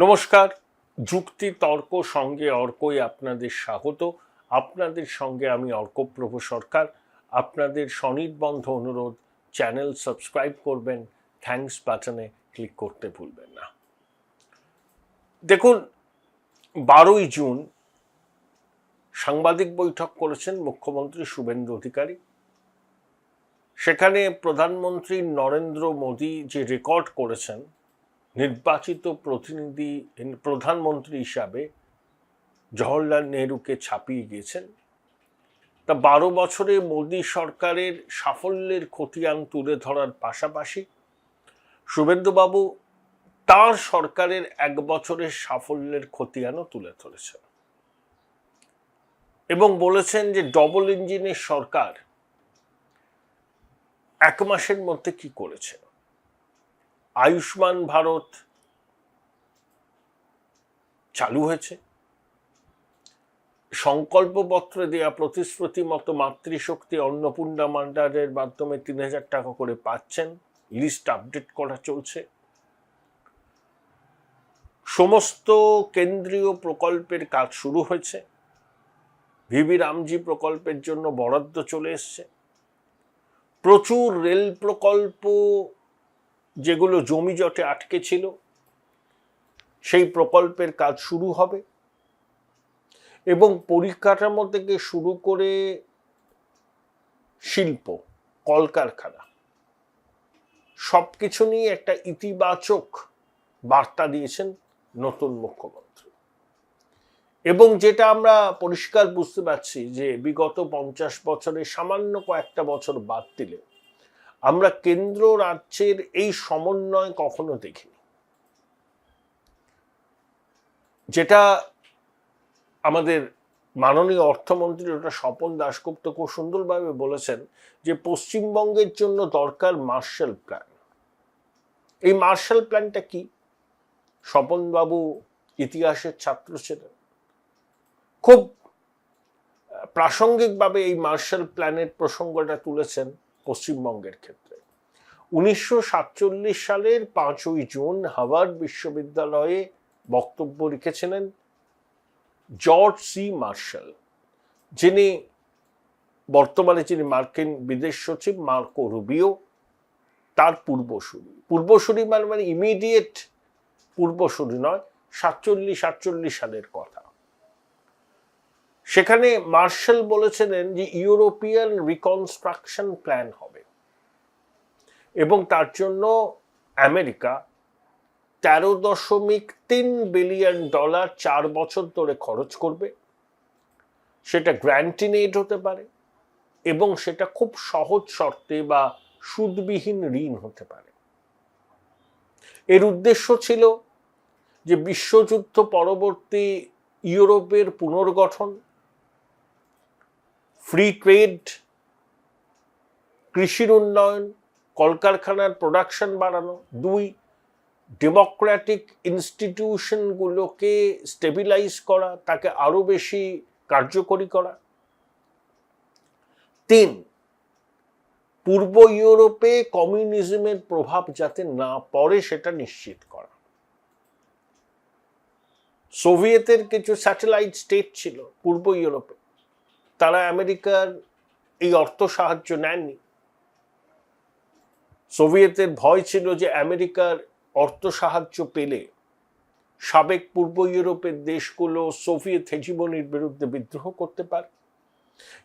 নমস্কার, যুক্তি তর্ক সঙ্গে অর্কই আপনাদের স্বাগত। আপনাদের সঙ্গে আমি অর্কপ্রভ সরকার। আপনাদের স্বনির্বন্ধ অনুরোধ, চ্যানেল সাবস্ক্রাইব করবেন, থ্যাঙ্কস বাটনে ক্লিক করতে ভুলবেন না। দেখুন, 12ই জুন সাংবাদিক বৈঠক করেছেন মুখ্যমন্ত্রী শুভেন্দু অধিকারী। সেখানে প্রধানমন্ত্রী নরেন্দ্র মোদী যে রেকর্ড করেছেন নির্বাচিত প্রধানমন্ত্রী হিসাবে জওহরলাল নেহরুকে ছাপিয়ে গিয়েছেন, তা 12 বছরে মোদী সরকারের সাফল্যের খতিয়ান তুলে ধরার পাশাপাশি শুভেন্দুবাবু তার সরকারের 1 বছরের সাফল্যের খতিয়ানও তুলে ধরেছেন এবং বলেছেন যে ডবল ইঞ্জিনের সরকার 1 মাসের মধ্যে কি করেছে। আয়ুষ্মান ভারত চালু হয়েছে, সংকল্পপত্রে দেয়া প্রতিশ্রুতি মতো মাতৃশক্তি অন্নপূর্ণা ভাণ্ডারের মাধ্যমে 3000 টাকা করে পাচ্ছেন, লিস্ট আপডেট করা চলছে। সমস্ত কেন্দ্রীয় প্রকল্পের কাজ শুরু হয়েছে, ভিভি রামজি প্রকল্পের জন্য বরাদ্দ চলে এসছে। প্রচুর রেল প্রকল্প যেগুলো জমিজটে আটকে ছিল সেই প্রকল্পের কাজ শুরু হবে এবং পরিকাঠামো থেকে শুরু করে শিল্প, কলকারখানা সবকিছু নিয়ে একটা ইতিবাচক বার্তা দিয়েছেন নতুন মুখ্যমন্ত্রী। এবং যেটা আমরা পরিষ্কার বুঝতে পারছি যে বিগত 50 বছরে সামান্য কয়েকটা বছর বাদ দিলে আমরা কেন্দ্র রাজ্যের এই সমন্বয় কখনো দেখিনি। যেটা আমাদের মাননীয় অর্থমন্ত্রী ওটা স্বপন দাশগুপ্ত খুব সুন্দরভাবে বলেছেন যে পশ্চিমবঙ্গের জন্য দরকার মার্শাল প্ল্যান। এই মার্শাল প্ল্যানটা কি? স্বপনবাবু ইতিহাসের ছাত্র ছিলেন, খুব প্রাসঙ্গিকভাবে এই মার্শাল প্ল্যানের প্রসঙ্গটা তুলেছেন পশ্চিমবঙ্গের ক্ষেত্রে। 1947 সালের 5ই জুন হার্ভার্ড বিশ্ববিদ্যালয়ে বক্তব্য রেখেছিলেন জর্জ সি মার্শাল, যিনি বর্তমানে মার্কিন বিদেশ সচিব মার্কো রুবিও তার পূর্বসূরি মানে ইমিডিয়েট পূর্বসূরি নয়, 47 সালের কথা। সেখানে মার্শাল বলেছিলেন যে ইউরোপিয়ান রিকনস্ট্রাকশন প্ল্যান হবে এবং তার জন্য আমেরিকা $13.3 বিলিয়ন 4 বছর ধরে খরচ করবে। সেটা গ্র্যান্ট ইন এইড হতে পারে এবং সেটা খুব সহজ শর্তে বা সুদবিহীন ঋণ হতে পারে। এর উদ্দেশ্য ছিল যে বিশ্বযুদ্ধ পরবর্তী ইউরোপের পুনর্গঠন, ফ্রি ট্রেড, কৃষির উন্নয়ন, কলকারখানার প্রোডাকশন বাড়ানো। 2, ডেমোক্রেটিক ইনস্টিটিউশনগুলোকে স্টেবিলাইজ করা, তাকে আরো বেশি কার্যকরী করা। 3, পূর্ব ইউরোপে কমিউনিজমের প্রভাব যাতে না পড়ে সেটা নিশ্চিত করা। সোভিয়েতের কিছু স্যাটেলাইট স্টেট ছিল পূর্ব ইউরোপে, তারা আমেরিকার এই অর্থ সাহায্য নেননি। সোভিয়েতের ভয় ছিল যে আমেরিকার অর্থ সাহায্য পেলে সাবেক পূর্ব ইউরোপের দেশগুলো সোভিয়েত হেজিমনির বিরুদ্ধে বিদ্রোহ করতে পারে।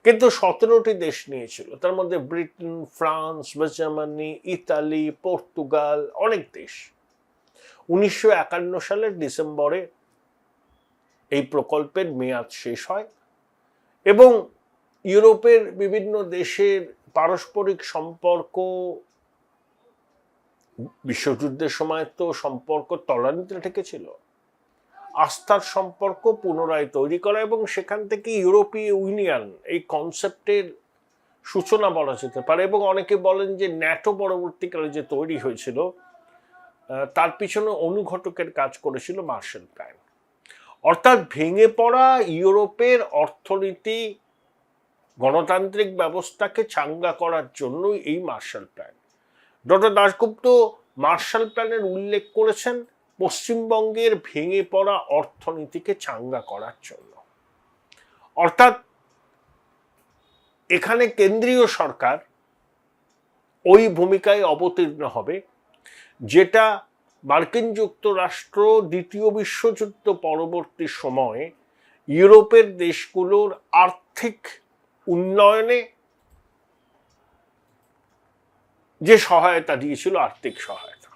কিন্তু 17টি দেশ নিয়েছিল, তার মধ্যে Britain, France, Germany, Italy, Portugal, অনেক দেশ। 1951 সালের ডিসেম্বরে এই প্রকল্পের মেয়াদ শেষ হয় এবং ইউরোপের বিভিন্ন দেশের পারস্পরিক সম্পর্ক, বিশ্বযুদ্ধের সময় তো সম্পর্ক তলানিতে ঠেকেছিল, আস্থার সম্পর্ক পুনরায় তৈরি করা এবং সেখান থেকে ইউরোপীয় ইউনিয়ন এই কনসেপ্টের সূচনা বলা যেতে পারে। এবং অনেকে বলেন যে ন্যাটো পরবর্তীকালে যে তৈরি হয়েছিল তার পিছনে অনুঘটকের কাজ করেছিল মার্শাল প্ল্যান। অর্থাৎ ভেঙে পড়া ইউরোপের অর্থনীতি, গণতান্ত্রিক ব্যবস্থাকে চাঙ্গা করার জন্যই এই Marshall plan. Doctor Dasgupta Marshall প্ল্যানের উল্লেখ করেছেন পশ্চিমবঙ্গের ভেঙে পড়া অর্থনীতিকে চাঙ্গা করার জন্য। অর্থাৎ এখানে কেন্দ্রীয় সরকার ওই ভূমিকায় অবতীর্ণ হবে যেটা মার্কিন যুক্তরাষ্ট্র দ্বিতীয় বিশ্বযুদ্ধ পরবর্তী সময়ে ইউরোপের দেশগুলোর আর্থিক উন্নয়নে যে সহায়তা দিয়েছিল, আর্থিক সহায়তা।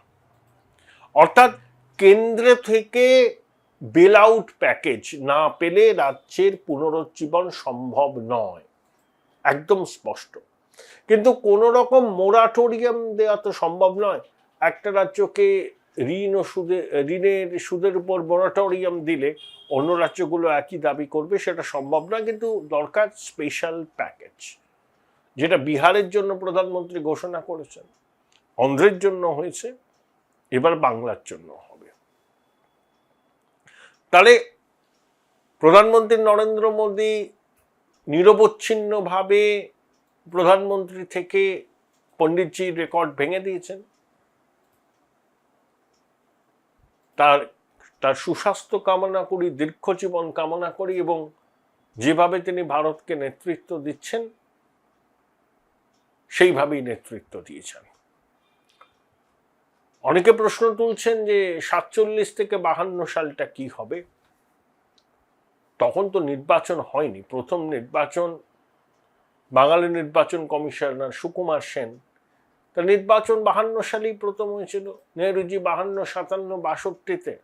অর্থাৎ কেন্দ্র থেকে বেল আউট প্যাকেজ না পেলে রাজ্যের পুনরুজ্জীবন সম্ভব নয়, একদম স্পষ্ট। কিন্তু কোন রকম মোরাটোরিয়াম দেওয়া তো সম্ভব নয়। একটা রাজ্যকে ঋণের সুদের উপর মোরাটোরিয়াম দিলে অন্য রাজ্যগুলো একই দাবি করবে, সেটা সম্ভব নয়। কিন্তু দরকার স্পেশাল প্যাকেজ, যেটা বিহারের জন্য প্রধানমন্ত্রী ঘোষণা করেছেন, অন্ধ্রের জন্য হয়েছে, এবার বাংলার জন্য হবে। তাহলে প্রধানমন্ত্রী নরেন্দ্র মোদী নিরবচ্ছিন্নভাবে প্রধানমন্ত্রী থেকে পণ্ডিতজির রেকর্ড ভেঙে দিয়েছেন। তার সুস্বাস্থ্য কামনা করি, দীর্ঘজীবন কামনা করি, এবং যেভাবে তিনি ভারতকে নেতৃত্ব দিচ্ছেন সেইভাবেই নেতৃত্ব দিয়েছেন। অনেকে প্রশ্ন তুলছেন যে 47 থেকে 52 সালটা কি হবে। তখন তো নির্বাচন হয়নি। প্রথম নির্বাচন বাঙালি নির্বাচন কমিশনার সুকুমার সেন, তা নির্বাচন 52 সালেই প্রথম হয়েছিল। নেহরুজি 52, 57, 62-তে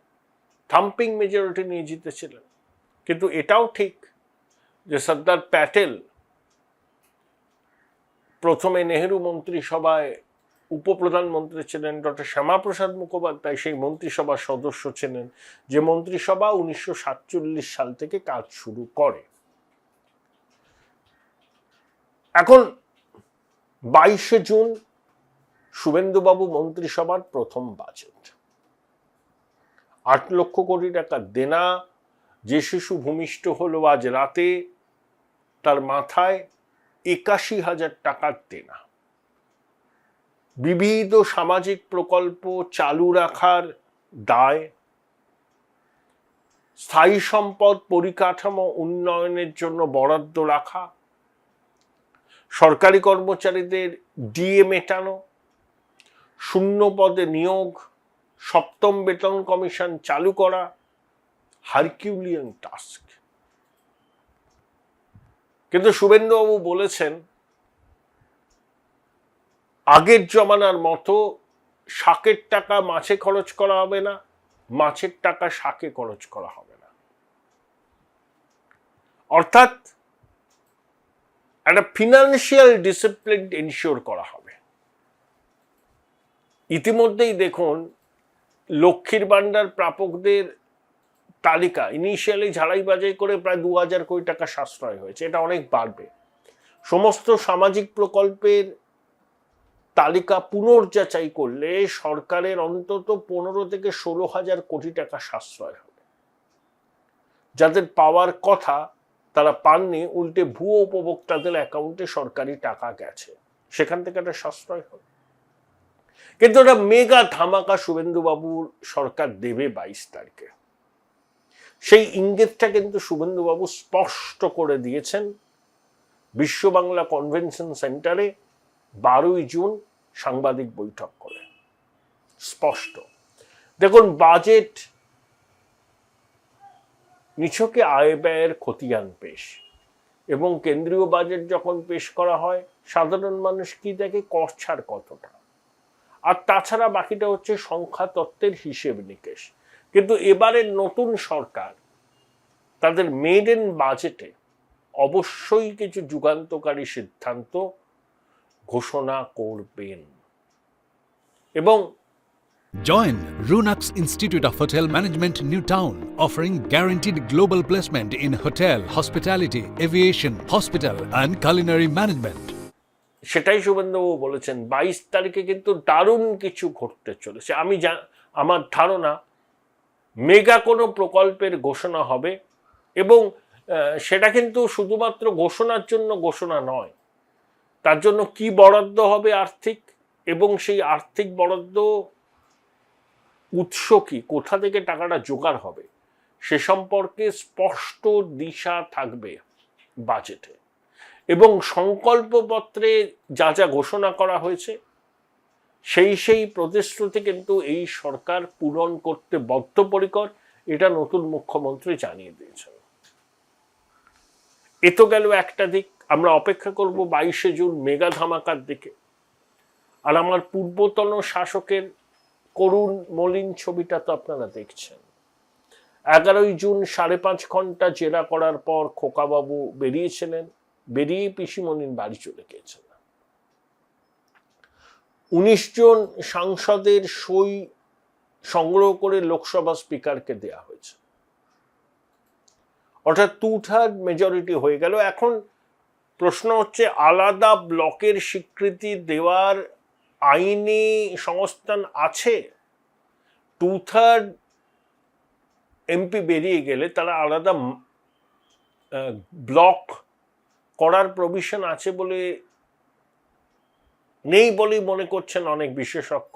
থাম্পিং মেজরিটি নিয়ে জিতেছিলেন। কিন্তু এটাও ঠিক যে সর্দার প্যাটেল প্রথমে নেহেরু মন্ত্রিসভায় উপপ্রধানমন্ত্রী ছিলেন, ডক্টর শ্যামাপ্রসাদ মুখোপাধ্যায় সেই মন্ত্রিসভার সদস্য ছিলেন, যে মন্ত্রিসভা 1947 সাল থেকে কাজ শুরু করে। এখন 22শে জুন শুভেন্দুবাবু মন্ত্রিসভার প্রথম বাজেট, 8 লক্ষ কোটি টাকা দেনা। যে শিশু ভূমিষ্ঠ হলো আজ রাতে, তার মাথায় 81,000 টাকার দেনা। বিবিধ সামাজিক প্রকল্প চালু রাখার দায়, স্থায়ী সম্পদ পরিকাঠামো উন্নয়নের জন্য বরাদ্দ রাখা, সরকারি কর্মচারীদের ডিএ মেটানো, শূন্য পদে নিয়োগ, 7ম বেতন কমিশন চালু করা, হারকিউলিয়ান টাস্ক। কিন্তু শুভেন্দুবাবু বলেছেন আগের জমানার মতো শাকের টাকা মাছে খরচ করা হবে না, মাছের টাকা শাকে খরচ করা হবে না। অর্থাৎ একটা ফিনান্সিয়াল ডিসিপ্লিন এনশিওর করা হবে। ইতিমধ্যেই দেখুন লক্ষ্মীর ভান্ডার প্রাপকদের তালিকা ইনিশিয়ালি ঝাড়াই বাছাই করে প্রায় 2000 কোটি টাকা সাশ্রয় হয়েছে। এটা অনেক বাড়বে। সমস্ত সামাজিক প্রকল্পের তালিকা পুনর্যাচাই করলে সরকারের অন্তত 15 থেকে 16,000 কোটি টাকা সাশ্রয় হবে। যাদের পাওয়ার কথা তারা পাননি, উল্টে ভুয়ো উপভোক্তাদের অ্যাকাউন্টে সরকারি টাকা গেছে, সেখান থেকে একটা সাশ্রয় হবে। কিন্তু একটা মেগা ধামাকা শুভেন্দুবাবুর সরকার দেবে 22 তারিখে। সেই ইঙ্গিতটা কিন্তু শুভেন্দুবাবু স্পষ্ট করে দিয়েছেন বিশ্ব বাংলা কনভেনশন সেন্টারে 12ই জুন সাংবাদিক বৈঠক করে। স্পষ্ট। দেখুন, বাজেট নিছকে আয় ব্যয়ের খতিয়ান পেশ, এবং কেন্দ্রীয় বাজেট যখন পেশ করা হয় সাধারণ মানুষ কি দেখে, কর ছাড় কতটা, আর তাছাড়া বাকিটা হচ্ছে সংখ্যা তত্ত্বের হিসেব নিকেশ। কিন্তু এবারের নতুন সরকার তাদের মেডেন বাজেটে অবশ্যই কিছু যুগান্তকারী সিদ্ধান্ত ঘোষণা করবেন। এবং Join Runux Institute of Hotel Management, New Town, offering guaranteed global placement in hotel, hospitality, aviation, hospital and culinary management. সেটাই শুভেন্দুবাবু বলেছেন। 22 তারিখে কিন্তু দারুণ কিছু ঘটতে চলেছে। আমার ধারণা মেগা কোনো প্রকল্পের ঘোষণা হবে, এবং সেটা কিন্তু শুধুমাত্র ঘোষণার জন্য ঘোষণা নয়, তার জন্য কি বরাদ্দ হবে আর্থিক, এবং সেই আর্থিক বরাদ্দ উৎস কি, কোথা থেকে টাকাটা জোগাড় হবে, সে সম্পর্কে স্পষ্ট দিশা থাকবে বাজেটে। এবং সংকল্পপত্রে যা যা ঘোষণা করা হয়েছে সেই প্রতিশ্রুতি কিন্তু এই সরকার পূরণ করতে বদ্ধপরিকর, এটা নতুন মুখ্যমন্ত্রী জানিয়ে দিয়েছেন। এ তো গেল একটা দিক। আমরা অপেক্ষা করব 22শে জুন মেগা ধামাকার দিকে। আর আমার পূর্বতন শাসকের করুণ মলিন ছবিটা তো আপনারা দেখছেন। 11ই জুন 5.5 ঘন্টা জেরা করার পর খোকাবাবু বেরিয়েছিলেন, বেরিয়ে পিসিমণির বাড়ি চলে গিয়েছেন। 19 জন সাংসদের সই সংগ্রহ করে লোকসভা স্পিকারকে দেয়া হয়েছে, অর্থাৎ 2/3 মেজরিটি হয়ে গেল। এখন প্রশ্ন হচ্ছে, আলাদা ব্লকের স্বীকৃতি দেওয়ার আইনি সংস্থান আছে? 2/3 এমপি বেরিয়ে গেলে তারা আলাদা ব্লক করার প্রভিশন আছে বলে নেই বলেই মনে করছেন অনেক বিশেষজ্ঞ।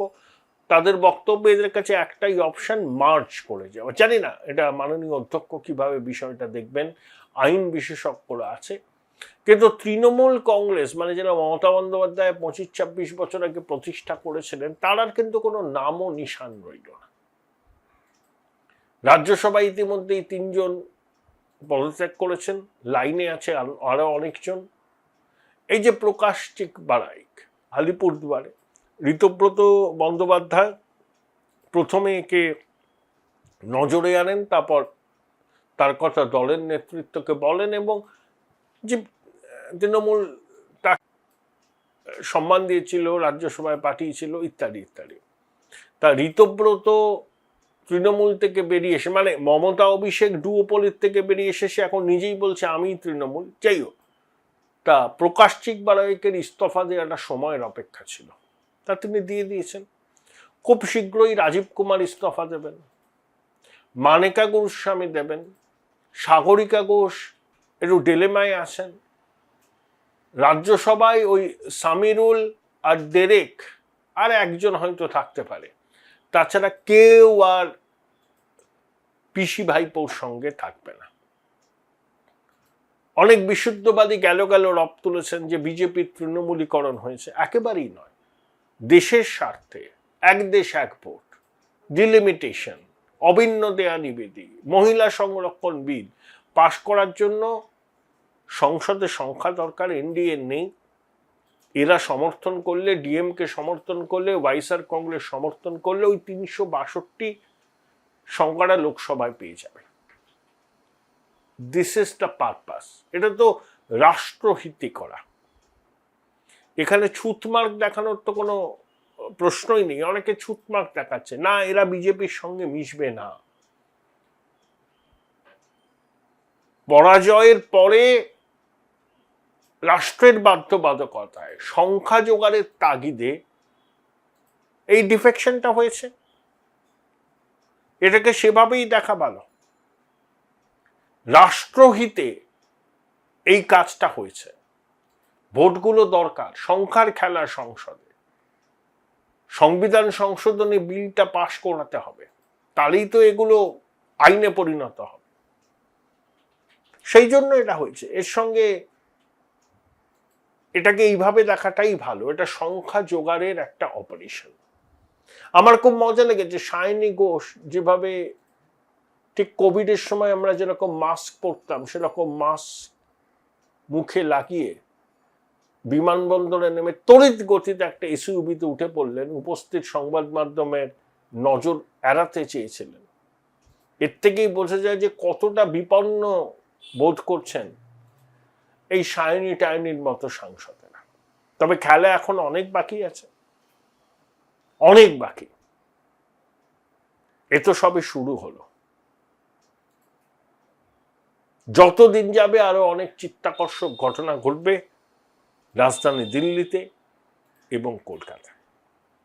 তাদের বক্তব্য এদের কাছে একটাই অপশন, মার্জ করে যাওয়া। জানি না এটা মাননীয় অধ্যক্ষ কিভাবে বিষয়টা দেখবেন, আইন বিশেষজ্ঞরা আছে। কিন্তু তৃণমূল কংগ্রেস, মানে যারা মমতা বন্দ্যোপাধ্যায় 25-26 বছর আগে প্রতিষ্ঠা করেছিলেন, তার কিন্তু কোনো নাম ও নিশান রইল না। রাজ্যসভায় ইতিমধ্যেই 3 জন পদত্যাগ করেছেন, লাইনে আছে আরো অনেকজন। এই যে প্রকাশ চিক বারাইক আলিপুরদুয়ারে, ঋতব্রত বন্দ্যোপাধ্যায় প্রথমে একে নজরে আনেন, তারপর তার কথা দলের নেতৃত্বকে বলেন এবং যে তৃণমূল তার সম্মান দিয়েছিল, রাজ্যসভায় পাঠিয়েছিল, ইত্যাদি ইত্যাদি। তা ঋতব্রত তৃণমূল থেকে বেরিয়ে এসে, মানে মমতা অভিষেক ডুওপলির থেকে বেরিয়ে এসে সে এখন নিজেই বলছে আমি তৃণমূল। যাই হোক, তা প্রকাশ চিক বারাইকের ইস্তফা দেওয়াটা সময়ের অপেক্ষা ছিল, তা তিনি দিয়ে দিয়েছেন। খুব শীঘ্রই রাজীব কুমার ইস্তফা দেবেন, মানেকা গোস্বামী দেবেন, সাগরিকা ঘোষ একটু ডিলেমায় আছেন। রাজ্যসভায় ওই সামিরুল আর ডেরেক আর একজন হয়তো থাকতে পারে, তাছাড়া কেউ আর পিসি ভাইপোর সঙ্গে থাকবে না। অনেক বিশুদ্ধবাদী গেল রব তুলেছেন যে বিজেপির তৃণমূলীকরণ হয়েছে। একেবারেই নয়। দেশের স্বার্থে এক দেশ এক ভোট, ডিলিমিটেশন, অভিন্ন দেয়া নিবেদী, মহিলা সংরক্ষণ বিল পাশ করার জন্য সংসদে সংখ্যা দরকার, এনডিএ নেই। এরা সমর্থন করলে, ডিএমকে সমর্থন করলে, ওয়াইএসআর কংগ্রেস সমর্থন করলে ওই 362 সংখ্যাটা লোকসভায় পেয়ে যাবে। This is the purpose. এটা তো রাষ্ট্রহিতে করা। এখানে ছুতমার্ক দেখানোর তো কোনো প্রশ্নই নেই। অনেকে ছুতমার্ক দেখাচ্ছে, না এরা বিজেপির সঙ্গে মিশবে না। পরাজয়ের পরে রাষ্ট্রের বাধ্যবাধকতায় সংখ্যা জোগাড়ের তাগিদে এই ডিফেকশনটা হয়েছে। এটাকে সেভাবেই দেখা ভালো। রাষ্ট্রহিতে এই কাজটা হয়েছে। ভোটগুলো দরকার, সংখ্যার খেলা সংসদে। সংবিধান সংশোধনী বিলটা পাশ করাতে হবে, তাহলেই তো এগুলো আইনে পরিণত হবে। সেই জন্য এটা হয়েছে। এর সঙ্গে এটাকে এইভাবে দেখাটাই ভালো। এটা সংখ্যা জোগাড়ের একটা অপারেশন। আমার খুব মজা লেগেছে সায়নী ঘোষ যেভাবে ঠিক কোভিডের সময় আমরা যেরকম মাস্ক পরতাম সেরকম মাস্ক মুখে লাগিয়ে বিমানবন্দরে নেমে তড়িৎ গতিতে একটা এসইউভিতে উঠে পড়লেন। উপস্থিত সংবাদ মাধ্যমের নজর এড়াতে চেয়েছিলেন। এর থেকেই বোঝা যায় যে কতটা বিপন্ন বোধ করছেন এই সায়নী টায়নির মতো সাংসদেরা। তবে খেলা এখন অনেক বাকি আছে, অনেক বাকি। এ তো সবে শুরু হলো। যতদিন যাবে আরো অনেক চিত্তাকর্ষক ঘটনা ঘটবে রাজধানী দিল্লিতে এবং কলকাতায়।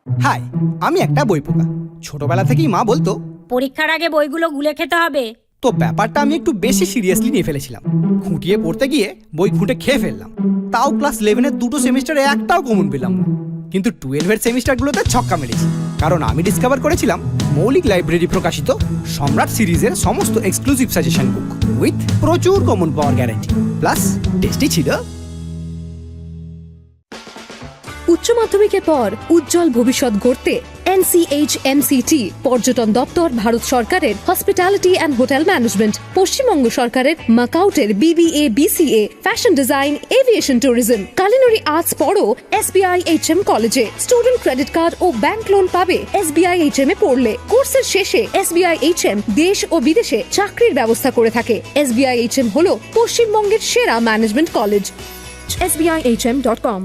হাই, আমি একটা বই পোকা। ছোটবেলা থেকেই মা বলতো পরীক্ষার আগে বইগুলো গুলে খেতে হবে। তো ব্যাপারটা আমি একটু বেশি সিরিয়াসলি নিয়ে ফেলেছিলাম। খুঁটিয়ে পড়তে গিয়ে বই খুঁটে খেয়ে ফেললাম। তাও ক্লাস 11-এর 2টো সেমিস্টারে একটাও কমন পেলাম না। কিন্তু 12-এর সেমিস্টারগুলোতে ছক্কা মেরেছি, কারণ আমি ডিসকভার করেছিলাম মৌলিক লাইব্রেরি প্রকাশিত সম্রাট সিরিজের সমস্ত এক্সক্লুসিভ সাজেশন বুক উইথ প্রচুর কমন পাওয়ার গ্যারান্টি, প্লাস টেস্টি ছিল। উচ্চ মাধ্যমিকের পর উজ্জ্বল ভবিষ্যৎ গড়তে NCHMCT পর্যটন দপ্তর, ভারত সরকারের hospitality and hotel management, Paschimbanga সরকারের মাকাউটের BBA BCA, fashion design, aviation tourism, culinary arts পড়ো SBI HM কলেজে। স্টুডেন্ট ক্রেডিট কার্ড ও ব্যাংক লোন পাবে SBI HM এ পড়লে। কোর্সের শেষে SBI HM দেশ ও বিদেশে চাকরির ব্যবস্থা করে থাকে। SBI HM হলো পশ্চিমবঙ্গের সেরা ম্যানেজমেন্ট কলেজ। SBIHM.com।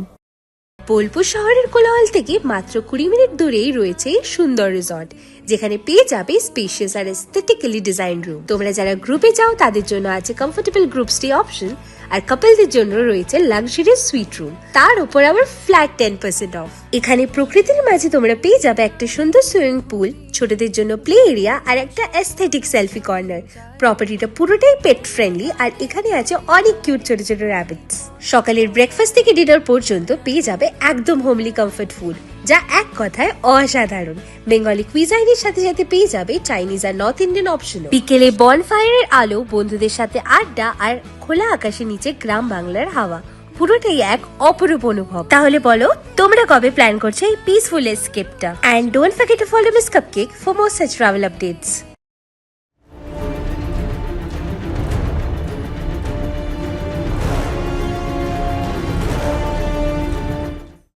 বোলপুর শহরের কোলাহল থেকে মাত্র 20 মিনিট দূরেই রয়েছে সুন্দর রিসর্ট, যেখানে পেয়ে যাবে স্পেশিয়াস আর এস্থেটিক্যালি ডিজাইন রুম। তোমরা যারা গ্রুপে যাও তাদের জন্য আছে কমফোর্টেবল গ্রুপ স্টে অপশন, আর কাপলদের জন্য রয়েছে লাক্সারিয়াস সুইট রুম, তার উপর আবার ফ্ল্যাট 10% অফ। এখানে প্রকৃতির মাঝে তোমরা পেয়ে যাবে একটা সুন্দর সুইমিং পুল, ছোটদের জন্য প্লে এরিয়া আর একটা এস্থেটিক সেলফি কর্নার। প্রপার্টিটা পুরোটাই পেট ফ্রেন্ডলি, আর এখানে আছে অনেক কিউট ছোট ছোট র্যাবিটস। সকালের ব্রেকফাস্ট থেকে ডিনার পর্যন্ত পেয়ে যাবে একদম হোমলি কমফর্ট ফুড, যা এক কথায় অসাধারণ। বেঙ্গলি কুইজাইনের সাথে সাথে পেয়ে যাবে চাইনিজ আর নর্থ ইন্ডিয়ান অপশনও। বিকেলে বনফায়ারের আলো, বন্ধুদের সাথে আড্ডা আর খোলা আকাশের নিচে গ্রাম বাংলার হাওয়া, পুরোটাই এক অপরূপ অনুভব। তাহলে বলো তোমরা কবে প্ল্যান করছো এই পিসফুল এসকেপটা? And don't forget to follow Miss Cupcake for more such travel updates.